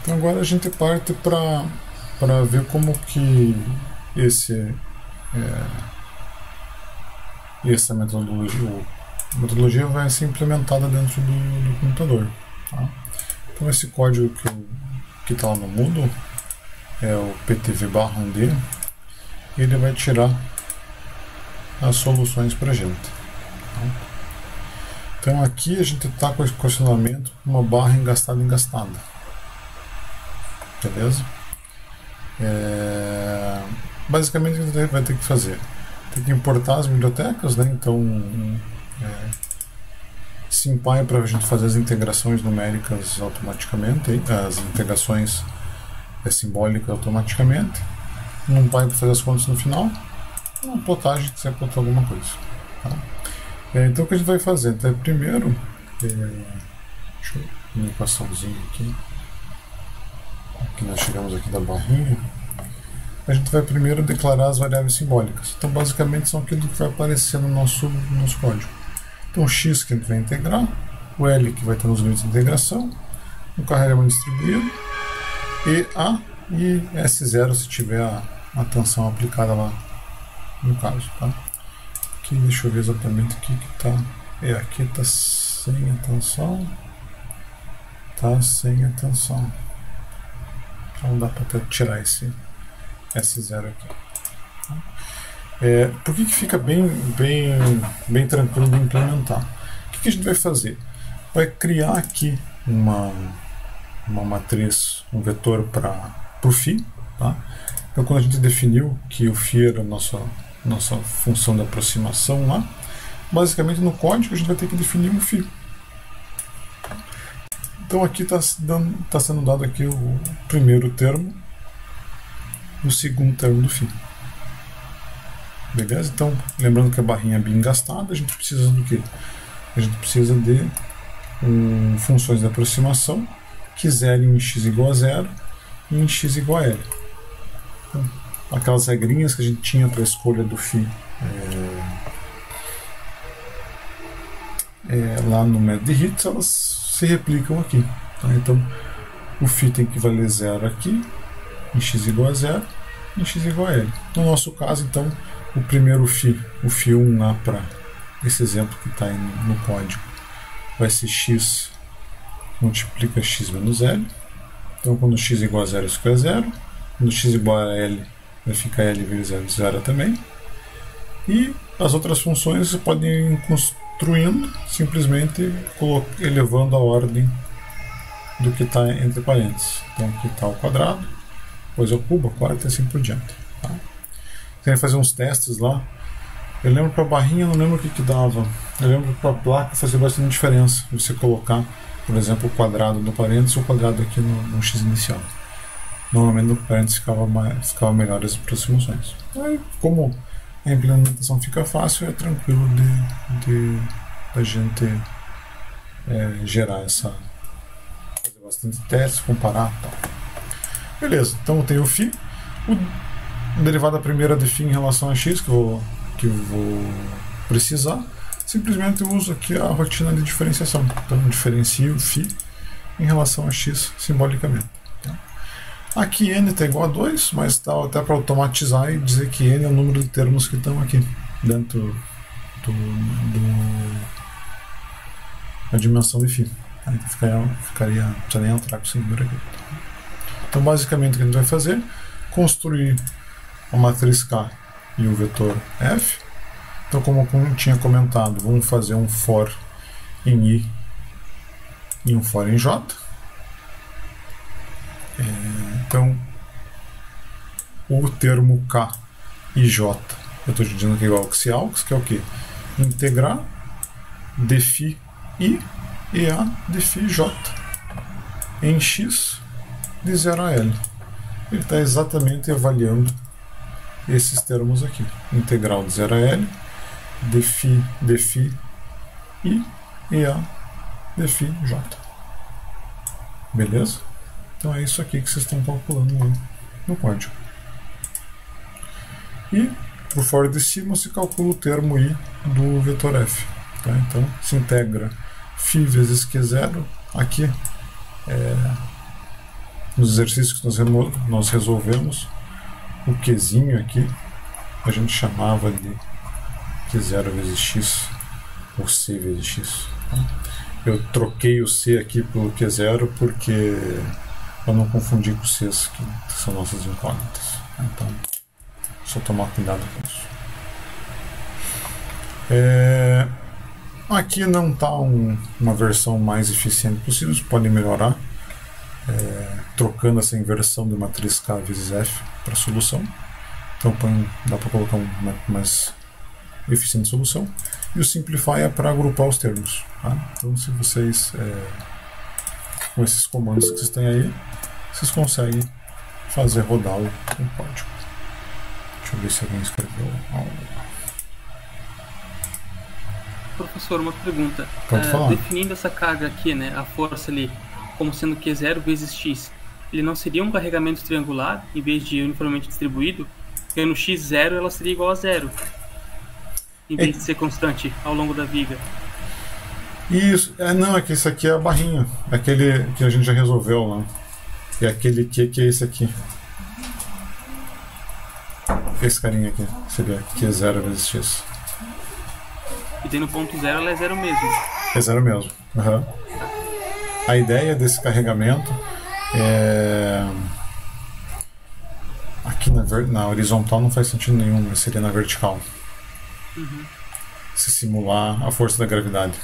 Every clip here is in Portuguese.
Então agora a gente parte para ver como que essa metodologia vai ser implementada dentro do computador. Tá? Então esse código que está lá no Moodle é o ptv/d, ele vai tirar as soluções para a gente. Tá? Então aqui a gente está com esse questionamento, uma barra engastada. Beleza? Basicamente o que a gente vai ter que fazer? Tem que importar as bibliotecas, né? Então SymPy para a gente fazer as integrações numéricas automaticamente, as integrações simbólicas automaticamente, NumPy para fazer as contas no final, uma plotagem que você botar alguma coisa. Tá? Então o que a gente vai fazer? Então, primeiro, deixa eu uma equaçãozinha aqui. Aqui nós chegamos aqui da barrinha. A gente vai primeiro declarar as variáveis simbólicas. Então basicamente são aquilo que vai aparecer no nosso código. Então o x que a gente vai integrar, o L que vai estar nos limites de integração, o carregamento distribuído, e S0 se tiver a tensão aplicada lá no caso. Tá? Aqui, deixa eu ver exatamente o que está. Aqui está sem a tensão. Está sem a tensão. Então dá para tirar esse S0 aqui. Por que fica bem tranquilo de implementar? O que a gente vai fazer? Vai criar aqui uma matriz, um vetor para o φ. Tá? Então quando a gente definiu que o φ era a nossa função de aproximação lá, basicamente no código a gente vai ter que definir um φ. Então aqui está sendo dado aqui o primeiro termo, o segundo termo do φ. Beleza? Então, lembrando que a barrinha é bem gastada, a gente precisa do quê? A gente precisa de funções de aproximação que zerem em x igual a 0 e em x igual a L. Então, aquelas regrinhas que a gente tinha para a escolha do φ lá no método de Ritz, elas se replicam aqui. Tá? Então, o φ tem que valer 0 aqui, em x igual a 0, e em x igual a L. No nosso caso, então, o primeiro φ, o φ1 lá para esse exemplo que está aí no código, vai ser x multiplica x menos L. Então, quando x igual a 0, isso fica 0. Quando x igual a L, vai ficar L vezes 0 também. E as outras funções você pode ir construindo, simplesmente elevando a ordem do que está entre parênteses. Então aqui está o quadrado, depois é o cubo, a quarta e assim por diante. Tá? Você vai fazer uns testes lá. Eu lembro para a barrinha, não lembro o que dava. Eu lembro que para a placa fazia bastante diferença você colocar, por exemplo, o quadrado no parênteses ou o quadrado aqui no x inicial. Normalmente no parênteses ficava melhor as aproximações. Aí, como a implementação fica fácil, é tranquilo de a gente gerar fazer bastante testes, comparar e tal. Beleza, então eu tenho o φ, o derivada primeira de φ em relação a x, que eu vou precisar, simplesmente eu uso aqui a rotina de diferenciação. Então eu diferencio o φ em relação a x simbolicamente. Aqui n está igual a 2, mas dá até para automatizar e dizer que n é o número de termos que estão aqui dentro da dimensão de φ. Aí ficaria, não precisa nem alterar com esse número aqui. Então basicamente o que a gente vai fazer? Construir a matriz K e o vetor F. Então como eu tinha comentado, vamos fazer um for em I e um for em J. Então, o termo K e J, eu estou dizendo que é igual ao Xiaux, que é o que? Integrar dφ I e A dφ J em X de 0 a L. Ele está exatamente avaliando esses termos aqui. Integral de 0 a L, dφ I e A dφ J. Beleza? Então é isso aqui que vocês estão calculando lá no código. E por fora de cima se calcula o termo I do vetor F. Tá? Então se integra φ vezes Q0. Aqui nos exercícios que nós resolvemos, o Qzinho aqui, a gente chamava de Q0 vezes x, ou C vezes x. Eu troquei o C aqui pelo Q0 porque para não confundir com os Cs, que são nossas incógnitas. Então, só tomar cuidado com isso. Aqui não está uma versão mais eficiente possível, você pode melhorar trocando essa inversão de matriz K vezes F para a solução. Então dá para colocar uma mais eficiente solução. E o Simplify é para agrupar os termos. Tá? Então, se vocês, com esses comandos que vocês têm aí, vocês conseguem fazer rodar o código. Deixa eu ver se alguém escreveu algo. Professor, uma pergunta. Pode falar. Definindo essa carga aqui, né, a força ali, como sendo Q0 vezes x, ele não seria um carregamento triangular, em vez de uniformemente distribuído? Porque no x0 ela seria igual a 0, em vez de ser constante ao longo da viga. Isso, não, é que isso aqui é a barrinha, aquele que a gente já resolveu lá. E aquele que é esse aqui. Esse carinha aqui seria Q0 vezes x. E daí no ponto 0 ela é 0 mesmo. É 0 mesmo. Uhum. A ideia desse carregamento é... Aqui na horizontal não faz sentido nenhum, mas seria na vertical. Se simular a força da gravidade.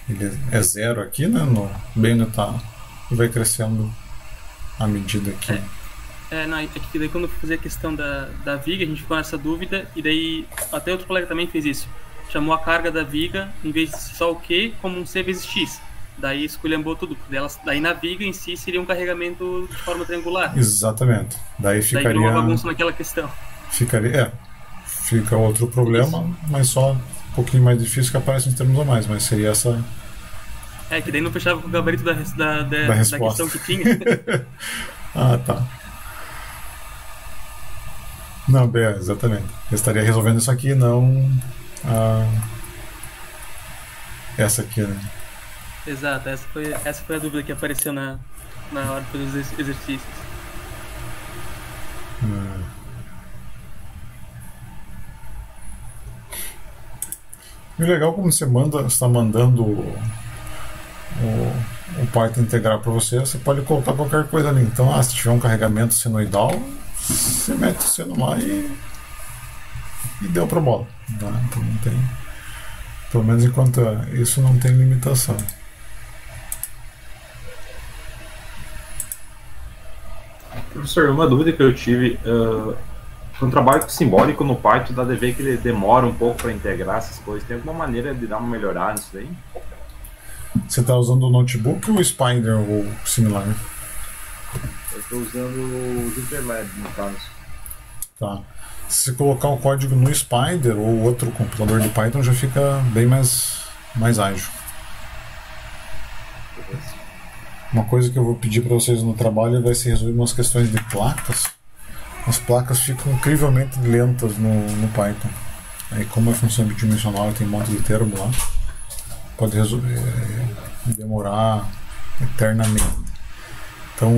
Ele é 0 aqui, né? Bem onde está. E vai crescendo à medida que... Não, é que daí quando eu fazer a questão da viga, a gente ficou nessa dúvida, e daí até outro colega também fez isso. Chamou a carga da viga, em vez de só o Q, como um C vezes X. Daí esculhambou tudo. Daí na viga em si seria um carregamento de forma triangular. Exatamente. Daí ficaria... Daí uma bagunça naquela questão. Fica outro problema, isso. Mas só um pouquinho mais difícil que aparece nos termos a mais, mas seria essa... que daí não fechava com o gabarito da questão que tinha. Ah, tá. Não, exatamente. Eu estaria resolvendo isso aqui, não essa aqui, né? Exato, essa foi a dúvida que apareceu na hora de fazer os exercícios. E o legal como você está mandando o Python integrar para você pode colocar qualquer coisa ali. Então, se tiver um carregamento senoidal, você mete o seno lá e deu para bola. Tá? Então não tem, pelo menos enquanto isso não tem limitação. Professor, uma dúvida que eu tive, um trabalho simbólico no Python dá de ver que ele demora um pouco para integrar essas coisas. Tem alguma maneira de dar uma melhorada nisso daí? Você está usando o notebook ou o Spider ou similar? Eu estou usando o Jupyter, no caso. Tá. Se você colocar o código no Spider ou outro compilador de Python, já fica bem mais ágil. Uma coisa que eu vou pedir para vocês no trabalho vai ser resolver umas questões de placas. As placas ficam incrivelmente lentas no Python. Aí, como é função bidimensional e tem um monte de termo lá, pode demorar eternamente. Então,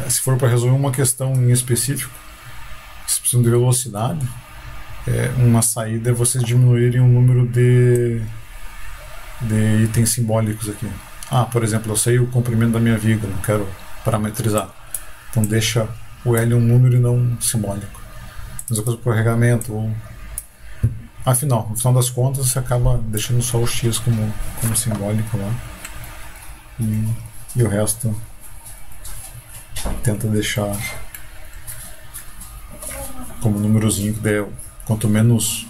se for para resolver uma questão em específico, se precisam de velocidade, uma saída é vocês diminuírem o número de itens simbólicos aqui. Por exemplo, eu sei o comprimento da minha viga, não quero parametrizar. Então deixa o L um número e não simbólico. Mesma coisa para o carregamento. No final das contas, você acaba deixando só o X como simbólico lá. E o resto tenta deixar como númerozinho, que daí, quanto menos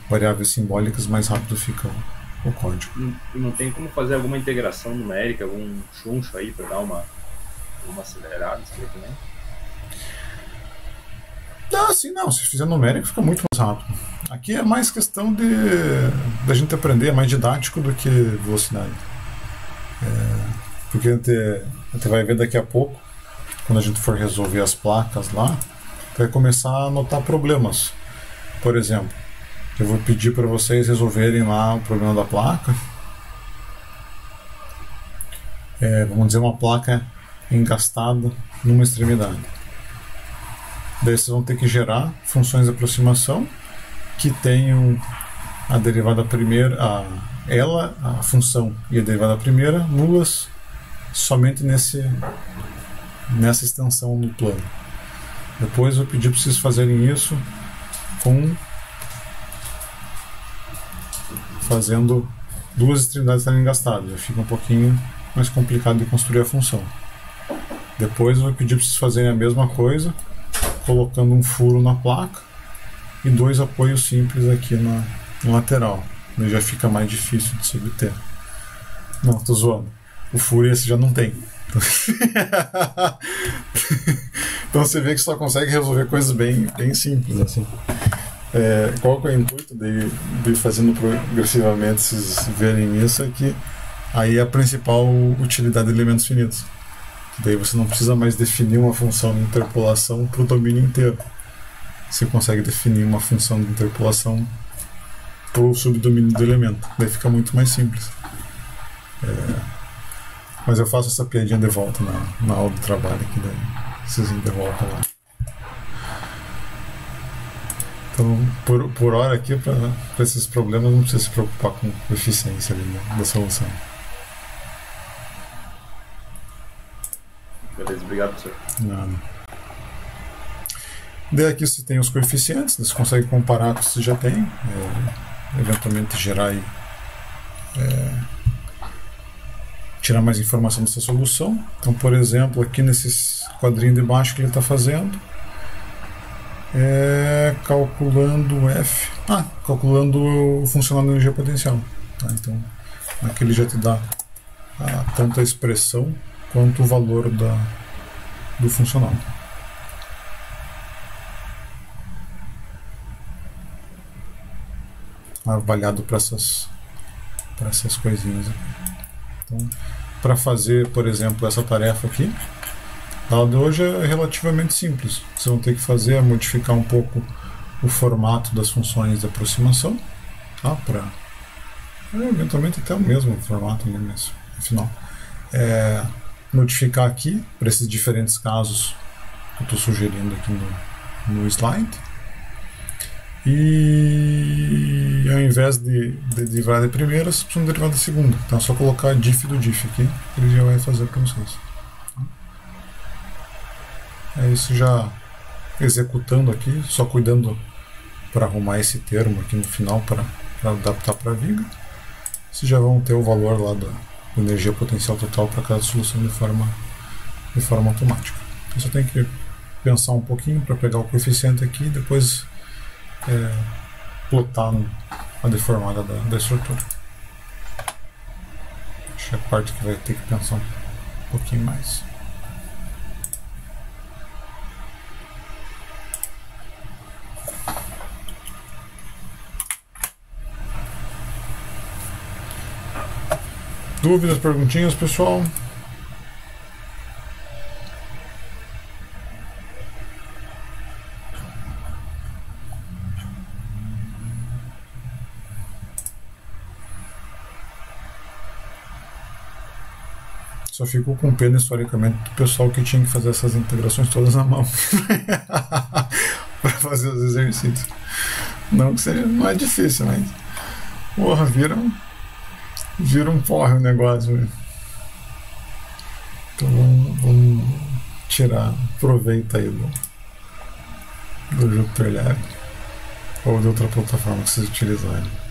variáveis simbólicas, mais rápido fica o código. Não tem como fazer alguma integração numérica, algum chuncho aí para dar uma acelerada isso aí também? Se fizer numérico fica muito mais rápido. Aqui é mais questão da gente aprender, é mais didático do que velocidade. Porque a gente vai ver daqui a pouco, quando a gente for resolver as placas lá, vai começar a notar problemas. Por exemplo, eu vou pedir para vocês resolverem lá o problema da placa vamos dizer, uma placa engastada numa extremidade. Daí vocês vão ter que gerar funções de aproximação que tenham a derivada primeira, a função e a derivada primeira nulas somente nessa extensão no plano. Depois eu pedi para vocês fazerem isso fazendo duas extremidades estarem engastadas. Já fica um pouquinho mais complicado de construir a função. Depois eu vou pedir para vocês fazerem a mesma coisa, colocando um furo na placa e dois apoios simples aqui na lateral. Aí já fica mais difícil de se obter. Não, tô zoando. O furo esse já não tem. Então você vê que só consegue resolver coisas bem simples assim. Qual que é o intuito de ir fazendo progressivamente vocês verem isso? É que aí é a principal utilidade de elementos finitos. Daí você não precisa mais definir uma função de interpolação para o domínio inteiro. Você consegue definir uma função de interpolação para o subdomínio do elemento. Daí fica muito mais simples. Mas eu faço essa piadinha de volta na aula do trabalho aqui, daí vocês de volta lá. Então, por hora aqui, para esses problemas, não precisa se preocupar com a eficiência ali, da solução. Beleza, obrigado, professor. Nada. Daí aqui você tem os coeficientes, você consegue comparar com o que você já tem, eventualmente gerar aí, tirar mais informação dessa solução. Então, por exemplo, aqui nesse quadrinho de baixo que ele está fazendo, calculando F, calculando o funcional da energia potencial. Tá? Então, aqui ele já te dá tanto a expressão quanto o valor do funcional. Avaliado para essas coisinhas aqui. Então, para fazer, por exemplo, essa tarefa aqui, a aula de hoje é relativamente simples. Vocês vão ter que fazer modificar um pouco o formato das funções de aproximação, tá? Para eventualmente até o mesmo formato, né? Mas afinal, modificar aqui para esses diferentes casos que eu estou sugerindo aqui no slide. E ao invés de derivar de primeira, vocês precisam derivar de segunda. Então é só colocar diff do diff aqui, ele já vai fazer para vocês. É isso, já executando aqui, só cuidando para arrumar esse termo aqui no final para adaptar para a viga. Vocês já vão ter o valor lá da energia potencial total para cada solução de forma automática. Então só tem que pensar um pouquinho para pegar o coeficiente aqui e depois plotar a deformada da estrutura. Acho que é a parte que vai ter que pensar um pouquinho mais. Dúvidas, perguntinhas, pessoal? Só ficou com pena historicamente do pessoal que tinha que fazer essas integrações todas na mão para fazer os exercícios. Não que seja, não é difícil, mas porra, vira um porre o negócio. Véio. Então vamos tirar proveito aí do Jupyter Lab ou de outra plataforma que vocês utilizarem.